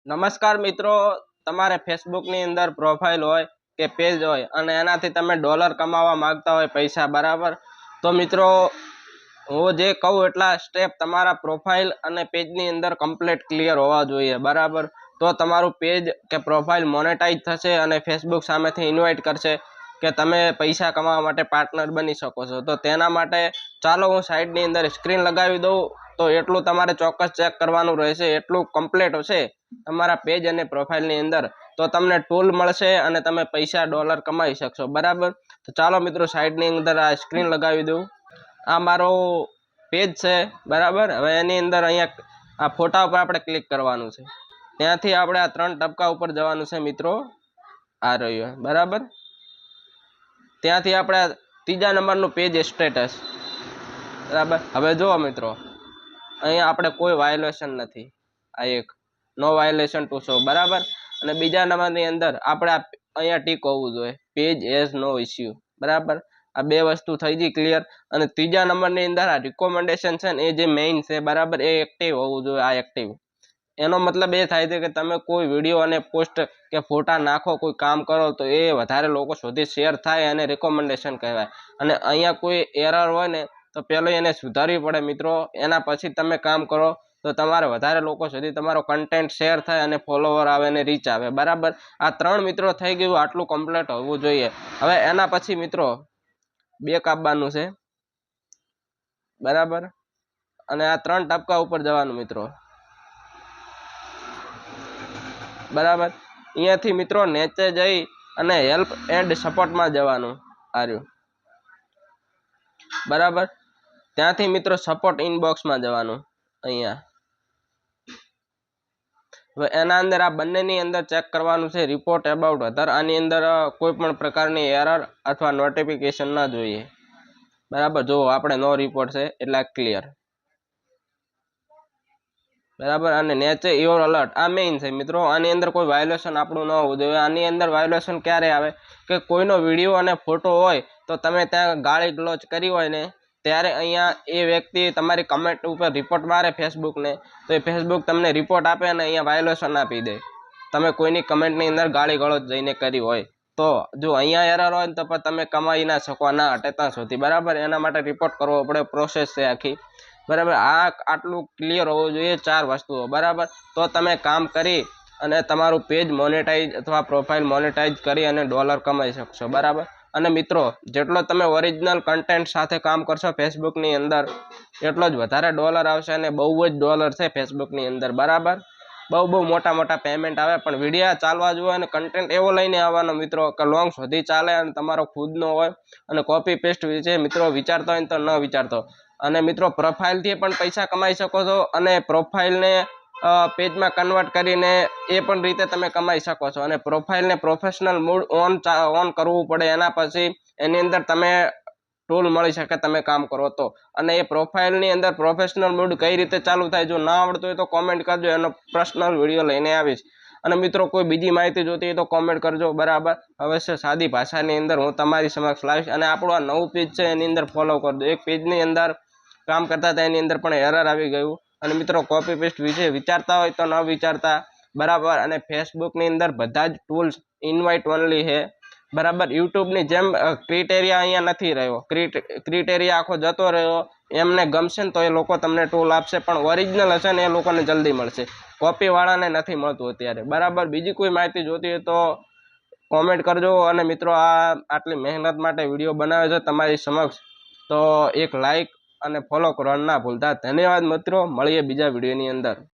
નમસ્કાર મિત્રો, તમારે ફેસબુકની અંદર પ્રોફાઇલ હોય કે પેજ હોય અને એનાથી તમે ડોલર કમાવા માંગતા હોય પૈસા, બરાબર? તો મિત્રો, હું જે કહું એટલા સ્ટેપ તમારા પ્રોફાઇલ અને પેજની અંદર કમ્પ્લીટ ક્લિયર હોવા જોઈએ, બરાબર? તો તમારું પેજ કે પ્રોફાઇલ મોનેટાઈઝ થશે અને ફેસબુક સામેથી ઇન્વાઇટ કરશે કે તમે પૈસા કમાવા માટે પાર્ટનર બની શકો છો. તો તેના માટે ચાલો હું સાઈડની અંદર સ્ક્રીન લગાવી દઉં. તો એટલું તમારે ચોક્કસ ચેક કરવાનું રહેશે, એટલું કમ્પ્લીટ હશે તમારા પેજ અને પ્રોફાઇલની અંદર, તો તમને ટૂલ મળશે અને તમે પૈસા ડોલર કમાઈ શકશો, બરાબર? તો ચાલો મિત્રો, સાઈડની અંદર આ સ્ક્રીન લગાવી દઉં. આ મારો પેજ છે, બરાબર? હવે એની અંદર અહીંયા આ ફોટા ઉપર આપણે ક્લિક કરવાનું છે. ત્યાંથી આપણે આ 3 ટપકા ઉપર જવાનું છે મિત્રો, આ રહ્યો, બરાબર? ત્યાંથી આપણે ત્રીજા નંબરનું પેજ સ્ટેટસ, બરાબર? હવે જુઓ મિત્રો, અહીંયા આપણે કોઈ વાયોલેશન નથી, આ એક નો વાયોલેશન ટુ શો, બરાબર? અને બીજા નંબરની અંદર આપણે અહીંયા ટીક હોવું જોઈએ, પેજ હેઝ નો ઇસ્યુ, બરાબર? આ બે વસ્તુ થઈ ગઈ ક્લિયર. અને ત્રીજા નંબરની અંદર આ રિકોમેન્ડેશન છે ને, એ જે મેઇન છે, બરાબર, એ એક્ટિવ હોવું જોઈએ, આ એક્ટિવ. એનો મતલબ એ થાય છે કે તમે કોઈ વિડીયો અને પોસ્ટ કે ફોટા નાખો, કોઈ કામ કરો, તો એ વધારે લોકો સુધી શેર થાય અને રિકોમેન્ડેશન કહેવાય. અને અહીંયા કોઈ એરર હોય ને, તો પહેલાં એને સુધારવી પડે મિત્રો, એના પછી તમે કામ કરો, તો તમારે વધારે લોકો સુધી તમારો કન્ટેન્ટ શેર થાય અને ફોલોવર આવે અને રીચ આવે, બરાબર? આ 3 મિત્રો થઈ ગયું, આટલું કમ્પ્લીટ હોવું જોઈએ. હવે એના પછી મિત્રો બેક આપવાનું છે, બરાબર? અને આ 3 ટપકા ઉપર જવાનું મિત્રો, બરાબર? અહીંયાથી મિત્રો નીચે જઈ અને હેલ્પ એન્ડ સપોર્ટમાં જવાનું, આર્યું, બરાબર? ત્યાંથી મિત્રો સપોર્ટ ઇનબોક્સમાં જવાનું, અહીંયા. હવે એના અંદર આ બંનેની અંદર ચેક કરવાનું છે રિપોર્ટ અબાઉટ અધર. આની અંદર કોઈ પણ પ્રકારની એરર અથવા નોટિફિકેશન ના જોઈએ, બરાબર? જો આપણે નો રિપોર્ટ છે એટલે ક્લિયર, બરાબર? અને નેચે યોર અલર્ટ, આ મેઇન છે મિત્રો. આની અંદર કોઈ વાયોલેશન આપણું ન હોવું જોઈએ. આની અંદર વાયોલેશન ક્યારે આવે કે કોઈનો વિડીયો અને ફોટો હોય, તો તમે ત્યાં ગાળી ગલોચ કરી હોય ને, ત્યારે અહીંયા એ વ્યક્તિ તમારી કમેન્ટ ઉપર રિપોર્ટ મારે ફેસબુકને, તો એ ફેસબુક તમને રિપોર્ટ આપે અને અહીંયા વાયોલેશન આપી દે, તમે કોઈની કમેન્ટની અંદર ગાળી ગલોચ જઈને કરી હોય. તો જો અહીંયા એરર હોય ને, તો પણ તમે કમાઈ ના શકો, ના હટે ત્યાં સુધી, બરાબર? એના માટે રિપોર્ટ કરવો પડે, પ્રોસેસ છે આખી, બરાબર? આ આટલું ક્લિયર હોવું જોઈએ, 4 વસ્તુઓ, બરાબર? તો તમે કામ કરી અને તમારું પેજ મોનેટાઈઝ અથવા પ્રોફાઇલ મોનેટાઈઝ કરી અને ડોલર કમાઈ શકશો, બરાબર? અને મિત્રો, જેટલો તમે ઓરિજિનલ કન્ટેન્ટ સાથે કામ કરશો ફેસબુકની અંદર, એટલો જ વધારે ડોલર આવશે. અને બહુ જ ડોલર છે ફેસબુકની અંદર, બરાબર? બહુ મોટા પેમેન્ટ આવે, પણ વિડીયો ચાલવા જોઈએ અને કન્ટેન્ટ એવો લઈને આવવાનો મિત્રો કે લોંગ સુધી ચાલે અને તમારો ખુદનો હોય. અને કોપી પેસ્ટ વિશે મિત્રો વિચારતો હોય તો ન વિચારતો. અને મિત્રો, પ્રોફાઇલથી પણ પૈસા કમાઈ શકો છો અને પ્રોફાઇલને પેજમાં કન્વર્ટ કરીને એ પણ રીતે તમે કમાઈ શકો છો. અને પ્રોફાઇલને પ્રોફેશનલ મૂડ ઓન કરવું પડે, એના પછી એની અંદર તમે ટૂલ મળી શકે તમે કામ કરો તો. અને એ પ્રોફાઇલની અંદર પ્રોફેશનલ મૂડ કઈ રીતે ચાલુ થાય, જો ના આવડતું હોય તો કોમેન્ટ કરજો, એનો પર્સનલ વિડીયો લઈને આવીશ. અને મિત્રો, કોઈ બીજી માહિતી જોતી હોય તો કોમેન્ટ કરજો, બરાબર? અવશ્ય સાદી ભાષાની અંદર હું તમારી સમક્ષ લાવીશ. અને આપણું આ નવું પેજ છે, એની અંદર ફોલો કરજો. એક પેજની અંદર કામ કરતા હતા, એની અંદર પણ એરર આવી ગયું. અને મિત્રો, કોપી પેસ્ટ વિશે વિચારતા હોય તો ન વિચારતા, બરાબર? અને ફેસબુકની અંદર બધા જ ટૂલ્સ ઇન્વાઇટ ઓનલી છે, બરાબર? યુટ્યુબની જેમ ક્રિટેરિયા અહીંયા નથી રહ્યો, ક્રિટેરિયા આખો જતો રહ્યો. એમને ગમશે ને તો એ લોકો તમને ટૂલ આપશે, પણ ઓરિજિનલ હશે ને એ લોકોને જલ્દી મળશે, કોપીવાળાને નથી મળતું અત્યારે, બરાબર? બીજી કોઈ માહિતી જોતી હોય તો કોમેન્ટ કરજો. અને મિત્રો, આટલી મહેનત માટે વિડીયો બનાવે છે તમારી સમક્ષ, તો એક લાઈક અને ફોલો કરવાનું ના ભૂલતા. ધન્યવાદ મિત્રો, મળીએ બીજા વિડીયોની અંદર.